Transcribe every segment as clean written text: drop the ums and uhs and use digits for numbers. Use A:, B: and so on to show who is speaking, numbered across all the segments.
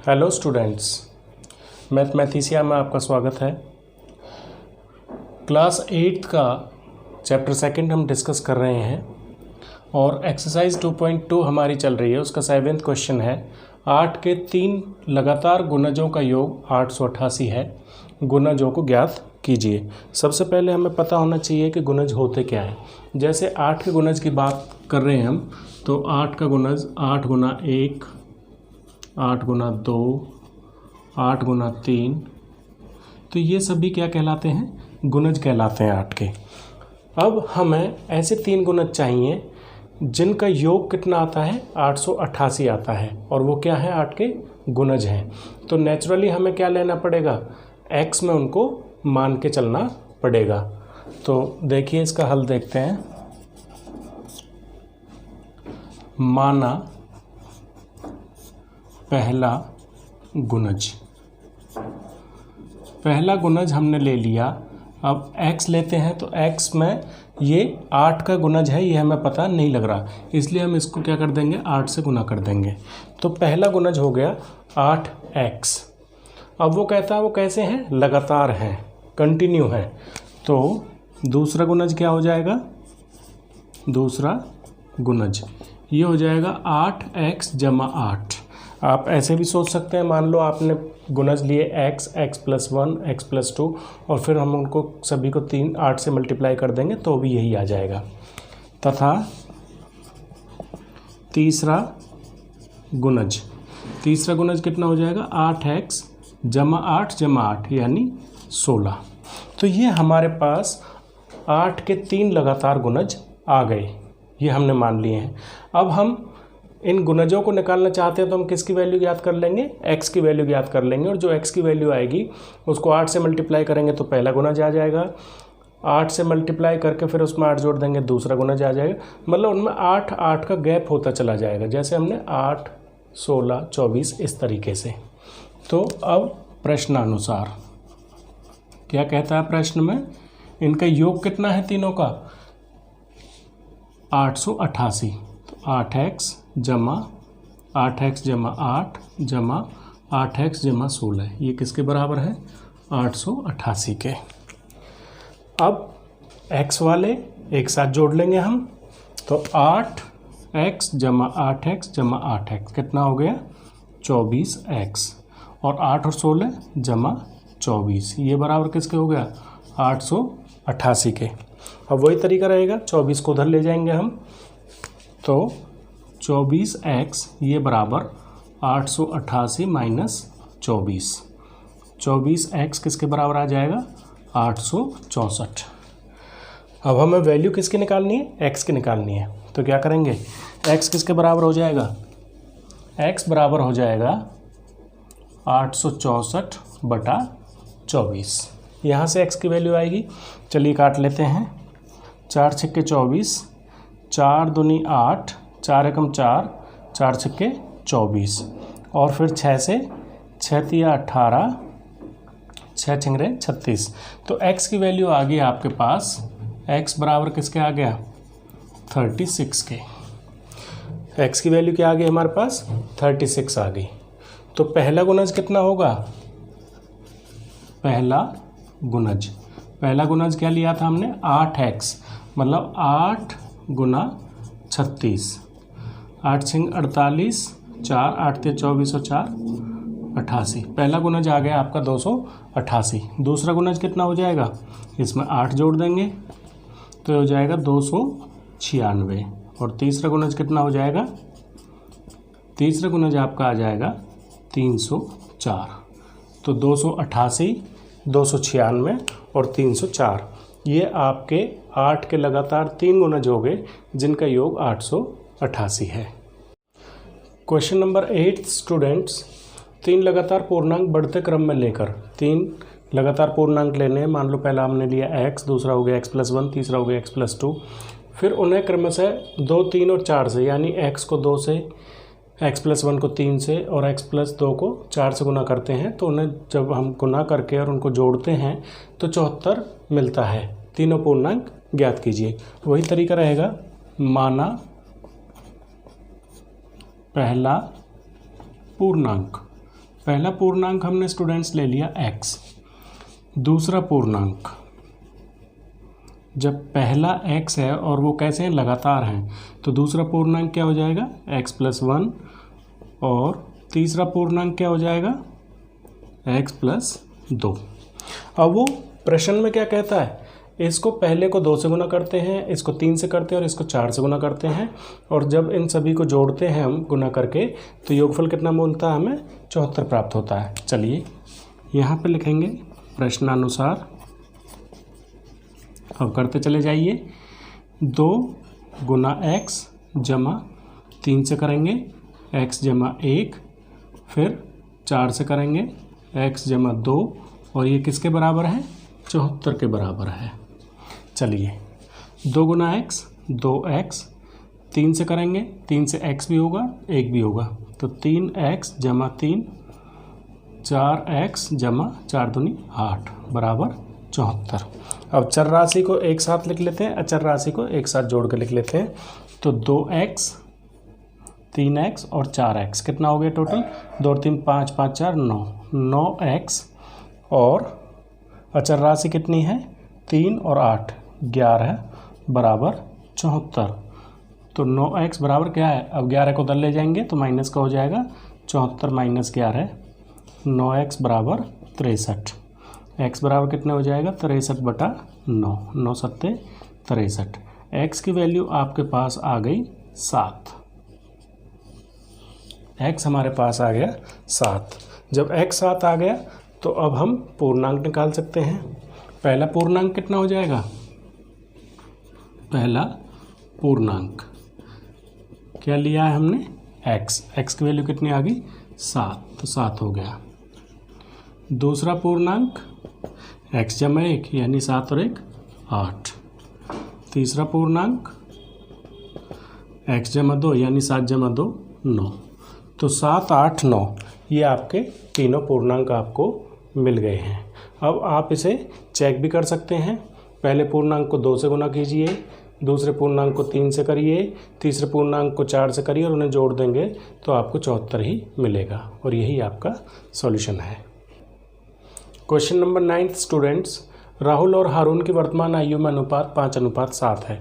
A: Hello students, मैथमेटिशिया में आपका स्वागत है। क्लास 8 का चैप्टर सेकंड हम डिस्कस कर रहे हैं और एक्सरसाइज 2.2 हमारी चल रही है। उसका 7वां क्वेश्चन है 8 के 3 लगातार गुणजों का योग 888 है, गुणजों को ज्ञात कीजिए। सबसे पहले हमें पता होना चाहिए कि गुणज होते क्या हैं। जैसे 8 के गुणज की बात कर रहे हैं हम, तो 8 का गुणज 8 गुना 1, 8 गुना 2, 8 गुना 3, तो ये सभी क्या कहलाते हैं? गुणज कहलाते हैं 8 के। अब हमें ऐसे 3 गुणज चाहिए जिनका योग कितना आता है? 888 आता है, और वो क्या है? 8 के गुणज हैं। तो नेचुरली हमें क्या लेना पड़ेगा? x में उनको मान के चलना पड़ेगा। तो देखिए, इसका हल देखते हैं। माना पहला गुणज, पहला गुणज हमने ले लिया। अब x लेते हैं, तो x में ये 8 का गुणज है, ये हमें पता नहीं लग रहा, इसलिए हम इसको क्या कर देंगे? 8 से गुना कर देंगे। तो पहला गुणज हो गया 8x। अब वो कहता है वो कैसे हैं? लगातार हैं, कंटिन्यू हैं। तो दूसरा गुणज क्या हो जाएगा? दूसरा गुणज ये हो जाएगा 8x जमा 8। आप ऐसे भी सोच सकते हैं, मान लो आपने गुणज लिए x, x+1, x+2, और फिर हम उनको सभी को 8 से मल्टीप्लाई कर देंगे तो भी यही आ जाएगा। तथा तीसरा गुणज कितना हो जाएगा? 8x जमा 8 जमा 8 यानी 16। तो ये हमारे पास 8 के 3 लगातार गुणज आ गए, ये हमने मान लिए हैं। अब हम इन गुणजों को निकालना चाहते हैं तो हम किसकी वैल्यू ज्ञात कर लेंगे? x की वैल्यू ज्ञात कर लेंगे, और जो x की वैल्यू आएगी उसको 8 से मल्टीप्लाई करेंगे तो पहला गुणज आ जाएगा। 8 से मल्टीप्लाई करके फिर उसमें 8 जोड़ देंगे, दूसरा गुणज आ जाएगा। मतलब उनमें 8 का गैप होता चला जाएगा, जैसे हमने 8, 16, 24 इस तरीके से। तो अब प्रश्नानुसार क्या कहता है प्रश्न में? इनका योग कितना है तीनों का? 888। तो 8x जमा 8x जमा 8 जमा 8x जमा 16, ये किसके बराबर है? 888 के। अब x वाले एक साथ जोड़ लेंगे हम, तो 8x जमा 8x जमा 8x कितना हो गया? 24x, और 8 और 16 जमा 24, ये बराबर किसके हो गया? 888 के। अब वही तरीका रहेगा, 24 को उधर ले जाएंगे हम, तो 24x ये बराबर 888 माइनस 24, 24x किसके बराबर आ जाएगा? 864। अब हमें वैल्यू किसकी निकालनी है? x की निकालनी है। तो क्या करेंगे? x किसके बराबर हो जाएगा? x बराबर हो जाएगा 864 बटा 24। यहाँ से x की वैल्यू आएगी, चलिए काट लेते हैं। 4 छक्के 24, 4 दूनी 8, 4 एकम 4, 4 छक्के 24, और फिर 6 से 6 तिया 18, 6 छिंगरे 36। तो x की वैल्यू आ गई आपके पास, x बराबर किसके आ गया? 36 के। x की वैल्यू क्या आ गई हमारे पास? 36 आ गई। तो पहला गुणज कितना होगा? पहला गुणज क्या लिया था हमने? 8x, मतलब 8 गुना 36, 8 छिंग 48, 4 8 ते 24 और 4 88। पहला गुणज आ गया आपका 288। दूसरा गुणज कितना हो जाएगा? इसमें 8 जोड़ देंगे तो हो जाएगा 296, और तीसरा गुणज कितना हो जाएगा? तीसरा गुणज आपका आ जाएगा 304। तो 288, 296 और 304, ये आपके 8 के लगातार 3 गुणज हो गए जिनका योग 888 है। क्वेश्चन नंबर 8 स्टूडेंट्स, 3 लगातार पूर्णांक बढ़ते क्रम में लेकर 3 लगातार पूर्णांक लेने हैं। मान लो पहला हमने लिया x, दूसरा हो गया x+1, तीसरा हो गया x+2, फिर उन्हें क्रमशः 2, 3 और 4 से, यानी x को 2 से, x+1 को 3 से और x+2 को 4 से गुना करते हैं। तो उन्हें जब हम गुना करके और उनको जोड़ते हैं तो 74 मिलता है। तीनों पूर्णांक ज्ञात कीजिए। वही तरीका रहेगा, माना पहला पूर्णांक पहला पूर्णांक हमने स्टूडेंट्स ले लिया x, दूसरा पूर्णांक, जब पहला x है और वो कैसे हैं, लगातार हैं, तो दूसरा पूर्णांक क्या हो जाएगा x+1 और तीसरा पूर्णांक क्या हो जाएगा x+2। अब वो प्रश्न में क्या कहता है, इसको पहले को 2 से गुना करते हैं, इसको 3 से करते हैं और इसको 4 से गुना करते हैं, और जब इन सभी को जोड़ते हैं हम गुना करके तो योगफल कितना मिलता है, हमें 74 प्राप्त होता है। चलिए यहाँ पे लिखेंगे प्रश्नानुसार, अब करते चले जाइए। 2 गुना x जमा 3 से करेंगे x जमा 1, फिर 4 से करेंगे x जमा 2, और ये किसके बराबर है 74 के बराबर है। चलिए 2 गुना x 2x, 3 से करेंगे 3 से x भी होगा 1 भी होगा, तो 3x जमा 3, 4x जमा 4 दूनी 8 बराबर 74। अब चर राशि को एक साथ लिख लेते हैं, अचर राशि को एक साथ जोड़ के लिख लेते हैं। तो 2x 3x और 4x कितना हो गया टोटल, 2 और 3 5 5 4 9x, और अचर राशि कितनी है 3 और 8 11 बराबर 74। तो 9x बराबर क्या है, अब 11 को उधर ले जाएंगे तो माइनस का हो जाएगा, 74 माइनस 11, 9x बराबर 63। x बराबर कितने हो जाएगा 63/9, 9 सत्ते 63। x की वैल्यू आपके पास आ गई 7, x हमारे पास आ गया 7। जब x 7 आ गया तो अब हम पूर्णांक निकाल सकते हैं। पहला पूर्णांक कितना हो जाएगा, पहला पूर्णांक क्या लिया है हमने x की वैल्यू कितनी आ गई 7, तो 7 हो गया। दूसरा पूर्णांक x जमा 1 यानी 7 और 1 8। तीसरा पूर्णांक x जमा 2 यानी 7 जमा 2 9। तो 7 8 9 ये आपके तीनों पूर्णांक आपको मिल गए हैं। अब आप इसे चेक भी कर सकते हैं। पहले पूर्णांक को 2 से गुना कीजिए, दूसरे पूर्णांक को 3 से करिए, तीसरे पूर्णांक को 4 से करिए और उन्हें जोड़ देंगे तो आपको 74 ही मिलेगा, और यही आपका सॉल्यूशन है। क्वेश्चन नंबर 9 स्टूडेंट्स, राहुल और हारून की वर्तमान आयु में अनुपात 5:7 है।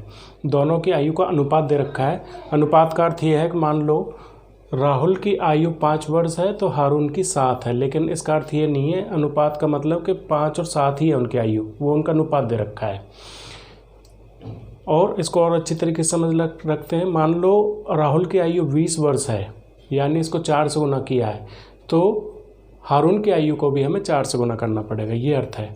A: दोनों की आयु का अनुपात दे रखा है। अनुपात का अर्थ यह है कि मान लो राहुल की आयु 5 वर्ष है तो हारून की 7 है, लेकिन इसका अर्थ ये नहीं है। अनुपात का मतलब कि 5 और 7 ही है उनकी आयु, वो उनका अनुपात दे रखा है। और इसको और अच्छी तरीके से समझ रखते हैं। मान लो राहुल की आयु 20 वर्ष है, यानी इसको 4 से गुना किया है, तो हारून की आयु को भी हमें 4 से गुना करना पड़ेगा, ये अर्थ है।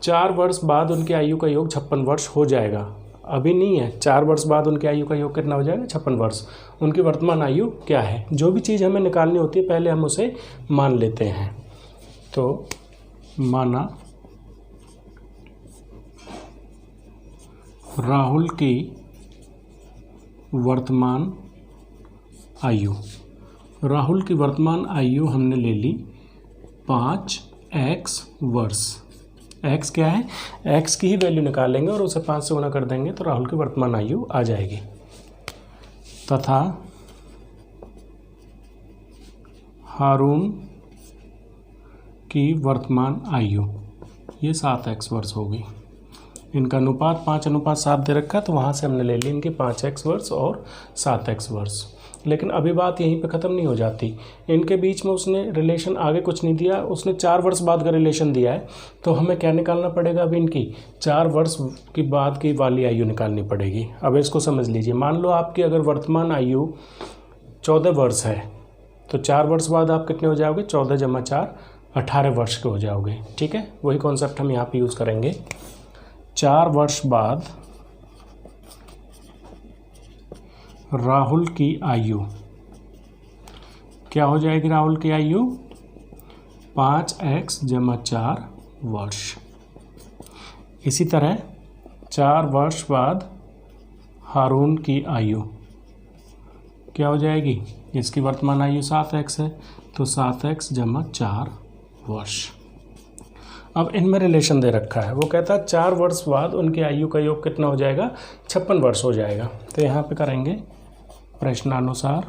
A: 4 वर्ष बाद उनकी आयु का योग 56 वर्ष हो जाएगा। अभी नहीं है, 4 वर्ष बाद उनकी आयु का योग कितना हो जाएगा 56 वर्ष। उनकी वर्तमान आयु क्या है, जो भी चीज़ हमें निकालनी होती है पहले हम उसे मान लेते हैं। तो माना राहुल की वर्तमान आयु, राहुल की वर्तमान आयु हमने ले ली 5x वर्ष। x क्या है, x की ही वैल्यू निकालेंगे और उसे 5 से गुना कर देंगे तो राहुल की वर्तमान आयु आ जाएगी। तथा हारून की वर्तमान आयु ये 7x वर्ष होगी। इनका अनुपात 5:7 दे रखा है, तो वहाँ से हमने ले ली इनके 5x वर्ष और 7x वर्ष। लेकिन अभी बात यहीं पे ख़त्म नहीं हो जाती। इनके बीच में उसने रिलेशन आगे कुछ नहीं दिया, उसने 4 वर्ष बाद का रिलेशन दिया है, तो हमें क्या निकालना पड़ेगा, अभी इनकी 4 वर्ष की बाद की वाली आयु निकालनी पड़ेगी। अब इसको समझ लीजिए। मान लो आपकी अगर वर्तमान आयु 14 वर्ष है, तो 4 वर्ष बाद आप कितने हो जाओगे, 14 जमा 4 18 वर्ष के हो जाओगे। ठीक है, वही कॉन्सेप्ट हम यहाँ पर यूज़ करेंगे। 4 वर्ष बाद राहुल की आयु क्या हो जाएगी, राहुल की आयु 5x जमा 4 वर्ष। इसी तरह 4 वर्ष बाद हारून की आयु क्या हो जाएगी, इसकी वर्तमान आयु 7x है, तो 7x जमा 4 वर्ष। अब इनमें रिलेशन दे रखा है, वो कहता है 4 वर्ष बाद उनकी आयु का योग कितना हो जाएगा, 56 वर्ष हो जाएगा। तो यहाँ पे करेंगे प्रश्नानुसार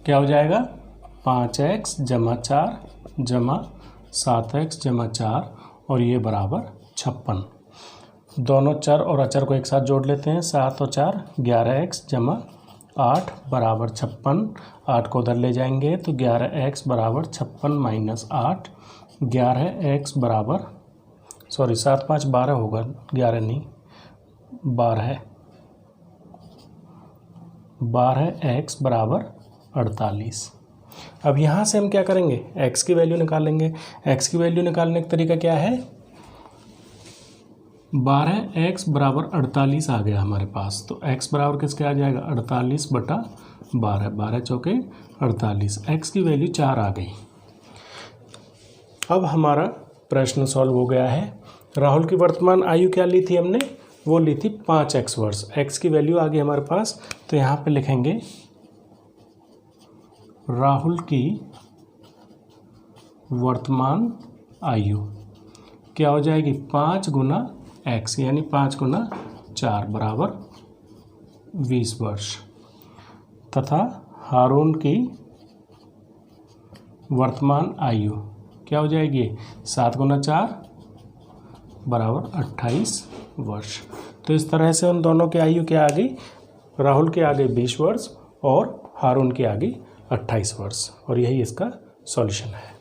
A: क्या हो जाएगा 5x जमा 4 जमा 7x जमा 4 और ये बराबर 56। दोनों चर और अचर को एक साथ जोड़ लेते हैं। 7 और 4 11x जमा 8 बराबर 56। 8 को उधर ले जाएंगे तो 11x बराबर 56 माइनस 8। 11x बराबर 7 5 12 होगा, 11 नहीं 12। 12x बराबर 48। अब यहाँ से हम क्या करेंगे, x की वैल्यू निकालेंगे। x की वैल्यू निकालने का तरीका क्या है, 12x बराबर 48 आ गया हमारे पास, तो x बराबर किसके आ जाएगा 48 बटा 12, 12 चौके 48। x की वैल्यू 4 आ गई। अब हमारा प्रश्न सॉल्व हो गया है। राहुल की वर्तमान आयु क्या ली थी हमने, वो ली थी 5x वर्ष। x की वैल्यू आ गई हमारे पास, तो यहाँ पे लिखेंगे राहुल की वर्तमान आयु क्या हो जाएगी 5 गुना x यानी 5 गुना 4 बराबर 20 वर्ष, तथा हारून की वर्तमान आयु क्या हो जाएगी 7 गुना 4 बराबर 28 वर्ष। तो इस तरह से उन दोनों की आयु क्या आ गई, राहुल के आगे 20 वर्ष और हारून के आगे 28 वर्ष, और यही इसका सॉल्यूशन है।